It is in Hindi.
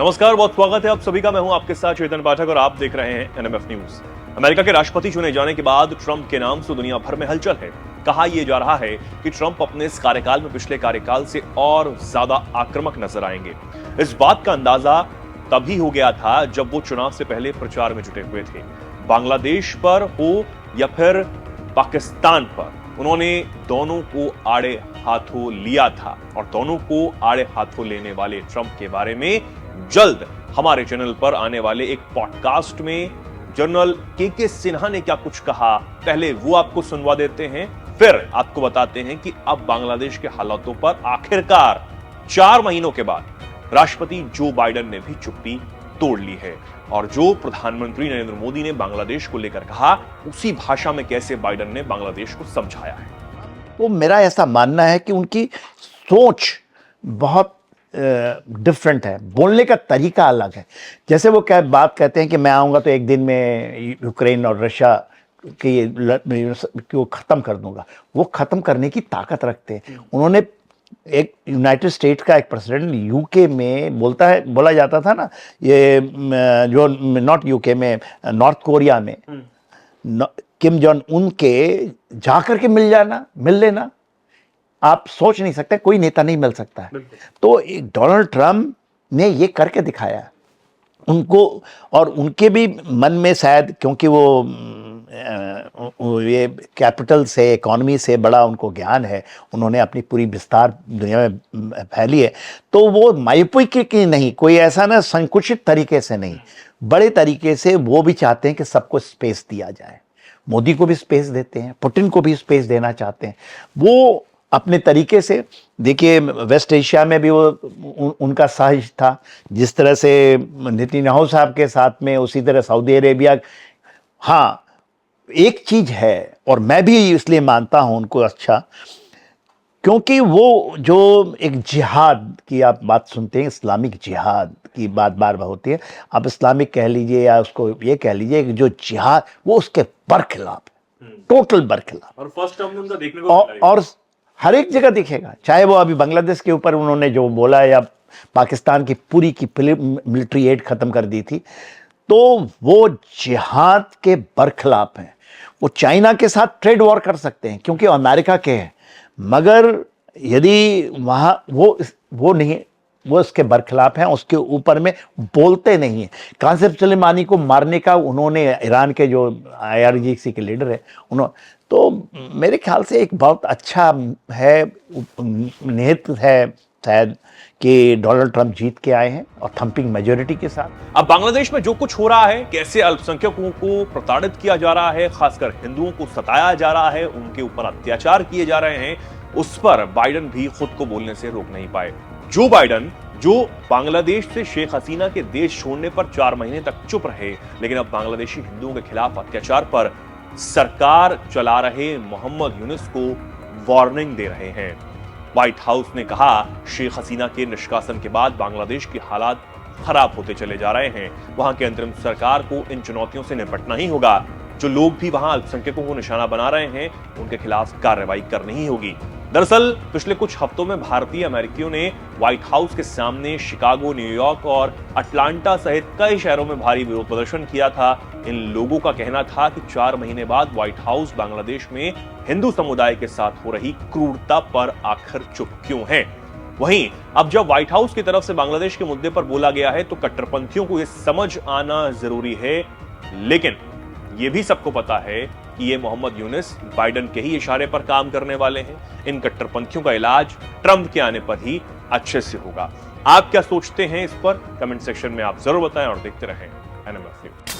नमस्कार, बहुत स्वागत है आप सभी का। मैं हूं आपके साथ चेतन पाठक और आप देख रहे हैं एनएमएफ न्यूज। अमेरिका के राष्ट्रपति चुने जाने के बाद ट्रंप के नाम से दुनिया भर में हलचल है। कहा यह जा रहा है कि ट्रंप अपने इस कार्यकाल में पिछले कार्यकाल से और ज्यादा आक्रामक नजर आएंगे। इस बात का अंदाजा तभी हो गया था जब वो चुनाव से पहले प्रचार में जुटे हुए थे। बांग्लादेश पर हो या फिर पाकिस्तान पर, उन्होंने दोनों को आड़े हाथों लिया था और दोनों को आड़े हाथों लेने वाले ट्रंप के बारे में जल्द हमारे चैनल पर आने वाले एक पॉडकास्ट में जनरल के सिन्हा ने क्या कुछ कहा, पहले वो आपको सुनवा देते हैं, फिर आपको बताते हैं कि अब बांग्लादेश के हालातों पर आखिरकार 4 महीनों के बाद राष्ट्रपति जो बाइडेन ने भी चुप्पी तोड़ ली है और जो प्रधानमंत्री नरेंद्र मोदी ने बांग्लादेश को लेकर कहा, उसी भाषा में कैसे बाइडेन ने बांग्लादेश को समझाया है। तो मेरा ऐसा मानना है कि उनकी सोच बहुत डिफरेंट है, बोलने का तरीका अलग है। जैसे वो बात कहते हैं कि मैं आऊँगा तो एक दिन में यूक्रेन और रशिया को ख़त्म कर दूंगा, वो ख़त्म करने की ताकत रखते हैं। उन्होंने एक यूनाइटेड स्टेट्स का एक प्रेसिडेंट यूके में बोला जाता था ना, ये जो नॉट यूके में, नॉर्थ कोरिया में किम जोंग उन के जाकर के मिल लेना, आप सोच नहीं सकते, कोई नेता नहीं मिल सकता है। तो डोनाल्ड ट्रंप ने ये करके दिखाया उनको, और उनके भी मन में शायद, क्योंकि वो ये कैपिटल से, इकोनॉमी से बड़ा उनको ज्ञान है, उन्होंने अपनी पूरी विस्तार दुनिया में फैली है, तो वो मायूपी की नहीं, कोई ऐसा ना संकुचित तरीके से नहीं, बड़े तरीके से वो भी चाहते हैं कि सबको स्पेस दिया जाए। मोदी को भी स्पेस देते हैं, पुतिन को भी स्पेस देना चाहते हैं। वो अपने तरीके से, देखिए वेस्ट एशिया में भी वो उनका साजिश था, जिस तरह से नेतन्याहू साहब के साथ में, उसी तरह सऊदी अरेबिया। हाँ, एक चीज है, और मैं भी इसलिए मानता हूं उनको अच्छा, क्योंकि वो जो एक जिहाद की आप बात सुनते हैं, इस्लामिक जिहाद की बात बार बार होती है, आप इस्लामिक कह लीजिए या उसको ये कह लीजिए कि जो जिहाद, वो उसके बरखिलाफ है, टोटल बरखिलाफ। और फर्स्ट टर्म में उनका देखने को और हर एक जगह दिखेगा, चाहे वो अभी बांग्लादेश के ऊपर उन्होंने जो बोला या पाकिस्तान की पूरी की मिलिट्री एड खत्म कर दी थी, तो वो जिहाद के बरखिलाफ हैं। वो चाइना के साथ ट्रेड वॉर कर सकते हैं क्योंकि अमेरिका के हैं, मगर यदि वहाँ वो नहीं, वो उसके बरखिलाफ हैं, उसके ऊपर में बोलते नहीं हैं। कासिम सुलेमानी को मारने का उन्होंने, ईरान के जो IRGC के लीडर है, उन्होंने, तो मेरे ख्याल से एक बहुत अच्छा है, निहित है शायद, कि डोनाल्ड ट्रंप जीत के आए हैं और थंपिंग मेजोरिटी के साथ। अब बांग्लादेश में जो कुछ हो रहा है, कैसे अल्पसंख्यकों को प्रताड़ित किया जा रहा है, खासकर हिंदुओं को सताया जा रहा है, उनके ऊपर अत्याचार किए जा रहे हैं, उस पर बाइडेन भी खुद को बोलने से रोक नहीं पाए। जो बाइडेन, जो बांग्लादेश से शेख हसीना के देश छोड़ने पर 4 महीने तक चुप रहे, लेकिन अब बांग्लादेशी हिंदुओं के खिलाफ अत्याचार पर सरकार चला रहे मोहम्मद यूनुस को वार्निंग दे रहे हैं। व्हाइट हाउस ने कहा, शेख हसीना के निष्कासन के बाद बांग्लादेश के हालात खराब होते चले जा रहे हैं। वहां की अंतरिम सरकार को इन चुनौतियों से निपटना ही होगा। जो लोग भी वहां अल्पसंख्यकों को निशाना बना रहे हैं, उनके खिलाफ कार्रवाई करनी ही होगी। दरअसल पिछले कुछ हफ्तों में भारतीय अमेरिकियों ने व्हाइट हाउस के सामने शिकागो, न्यूयॉर्क और अटलांटा सहित कई शहरों में भारी विरोध प्रदर्शन किया था। इन लोगों का कहना था कि 4 महीने बाद व्हाइट हाउस बांग्लादेश में हिंदू समुदाय के साथ हो रही क्रूरता पर आखिर चुप क्यों है। वहीं अब जब व्हाइट हाउस की तरफ से बांग्लादेश के मुद्दे पर बोला गया है, तो कट्टरपंथियों को यह समझ आना जरूरी है, लेकिन यह भी सबको पता है कि ये मोहम्मद यूनुस बाइडेन के ही इशारे पर काम करने वाले हैं। इन कट्टरपंथियों का इलाज ट्रंप के आने पर ही अच्छे से होगा। आप क्या सोचते हैं इस पर? कमेंट सेक्शन में आप जरूर बताएं और देखते रहें एनएमएफ न्यूज।